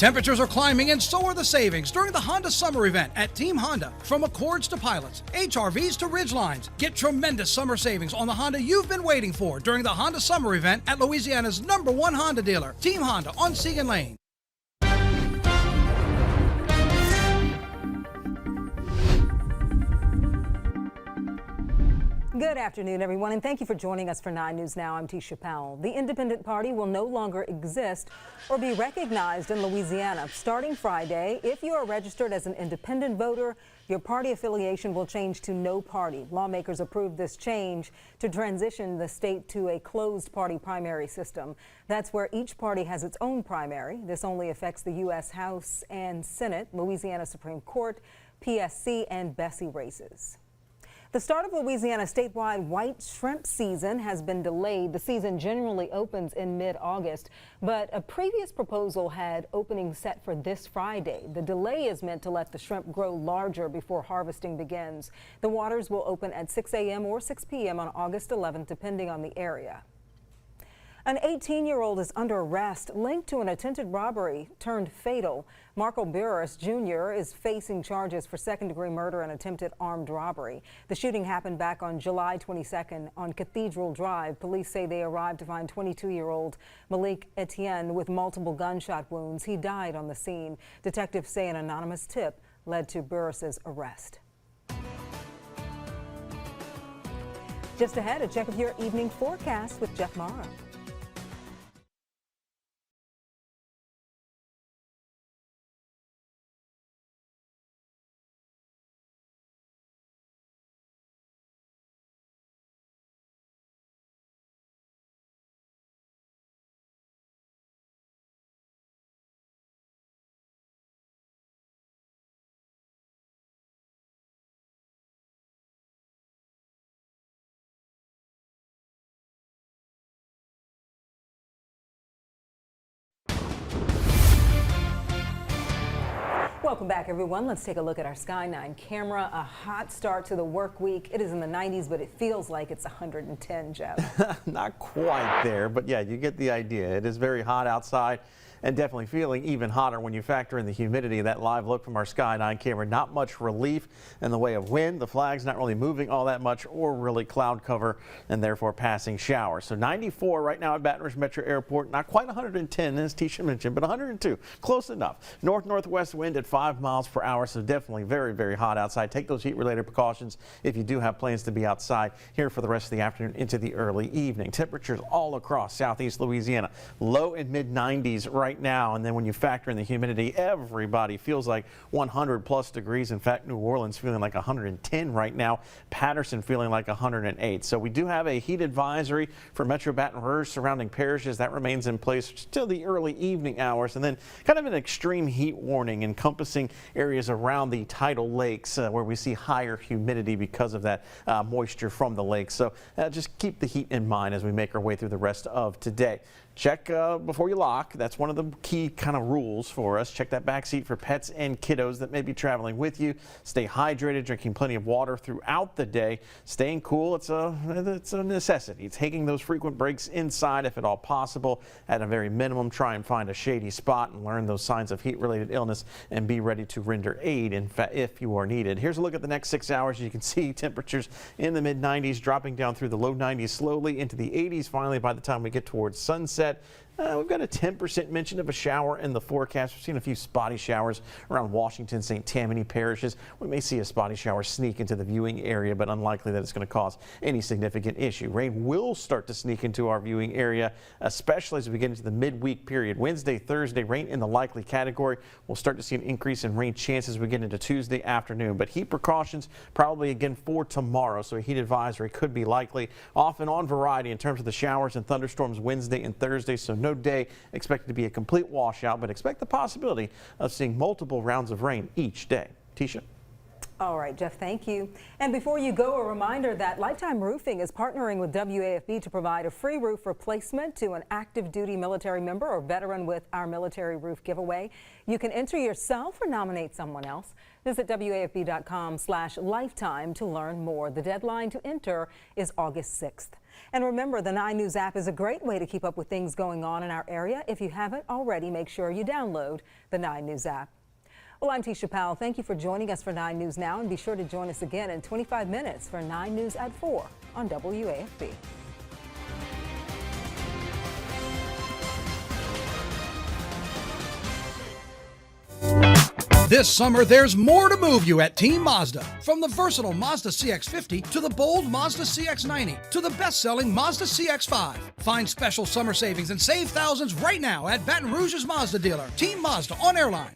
Temperatures are climbing and so are the savings during the Honda Summer Event at Team Honda. From Accords to Pilots, HRVs to Ridgelines. Get tremendous summer savings on the Honda you've been waiting for during the Honda Summer Event at Louisiana's #1 Honda dealer, Team Honda on Segan Lane. Good afternoon, everyone, and thank you for joining us for 9 News Now. I'm Tisha Powell. The Independent Party will no longer exist or be recognized in Louisiana. Starting Friday, if you are registered as an independent voter, your party affiliation will change to no party. Lawmakers approved this change to transition the state to a closed party primary system. That's where each party has its own primary. This only affects the U.S. House and Senate, Louisiana Supreme Court, PSC, and Bessie races. The start of Louisiana's statewide white shrimp season has been delayed. The season generally opens in mid-August, but a previous proposal had opening set for this Friday. The delay is meant to let the shrimp grow larger before harvesting begins. The waters will open at 6 a.m. or 6 p.m. on August 11th, depending on the area. An 18-year-old is under arrest linked to an attempted robbery turned fatal. Marco Burris Jr. is facing charges for second-degree murder and attempted armed robbery. The shooting happened back on July 22nd on Cathedral Drive. Police say they arrived to find 22-year-old Malik Etienne with multiple gunshot wounds. He died on the scene. Detectives say an anonymous tip led to Burris's arrest. Just ahead, a check of your evening forecast with Jeff Morrow. Welcome back, everyone. Let's take a look at our Sky 9 camera. A hot start to the work week. It is in the 90s, but it feels like it's 110, Jeff. Not quite there, but yeah, you get the idea. It is very hot outside and definitely feeling even hotter when you factor in the humidity of that live look from our Sky 9 camera. Not much relief in the way of wind. The flag's not really moving all that much or really cloud cover and therefore passing showers. So 94 right now at Baton Rouge Metro Airport. Not quite 110 as Tisha mentioned, but 102. Close enough. North-northwest wind at 5 miles per hour. So definitely very, very hot outside. Take those heat-related precautions if you do have plans to be outside here for the rest of the afternoon into the early evening. Temperatures all across southeast Louisiana. Low and mid 90s right now, and then when you factor in the humidity, everybody feels like 100 plus degrees. In fact, New Orleans feeling like 110 right now. Patterson feeling like 108. So we do have a heat advisory for Metro Baton Rouge surrounding parishes that remains in place till the early evening hours, and then kind of an extreme heat warning encompassing areas around the tidal lakes where we see higher humidity because of that moisture from the lake. So just keep the heat in mind as we make our way through the rest of today. Check before you lock. That's one of the key kind of rules for us. Check that back seat for pets and kiddos that may be traveling with you. Stay hydrated, drinking plenty of water throughout the day. Staying cool, it's a necessity. Taking those frequent breaks inside if at all possible. At a very minimum, try and find a shady spot and learn those signs of heat-related illness and be ready to render aid if you are needed. Here's a look at the next 6 hours. You can see temperatures in the mid-90s dropping down through the low 90s slowly into the 80s finally by the time we get towards sunset. We've got a 10% mention of a shower in the forecast. We've seen a few spotty showers around Washington, St. Tammany parishes. We may see a spotty shower sneak into the viewing area, but unlikely that it's going to cause any significant issue. Rain will start to sneak into our viewing area, especially as we get into the midweek period. Wednesday, Thursday, rain in the likely category. We'll start to see an increase in rain chances as we get into Tuesday afternoon, but heat precautions probably again for tomorrow. So a heat advisory could be likely. Off and on variety in terms of the showers and thunderstorms Wednesday and Thursday. So no day expected to be a complete washout, but expect the possibility of seeing multiple rounds of rain each day. Tisha. All right, Jeff, thank you. And before you go, a reminder that Lifetime Roofing is partnering with WAFB to provide a free roof replacement to an active duty military member or veteran with our military roof giveaway. You can enter yourself or nominate someone else. Visit WAFB.com/lifetime to learn more. The deadline to enter is August 6th. And remember, the 9 News app is a great way to keep up with things going on in our area. If you haven't already, make sure you download the 9 News app. Well, I'm Tisha Powell. Thank you for joining us for 9 News Now, and be sure to join us again in 25 minutes for 9 News at 4 on WAFB. This summer, there's more to move you at Team Mazda. From the versatile Mazda CX-50 to the bold Mazda CX-90 to the best-selling Mazda CX-5. Find special summer savings and save thousands right now at Baton Rouge's Mazda dealer, Team Mazda on Airline.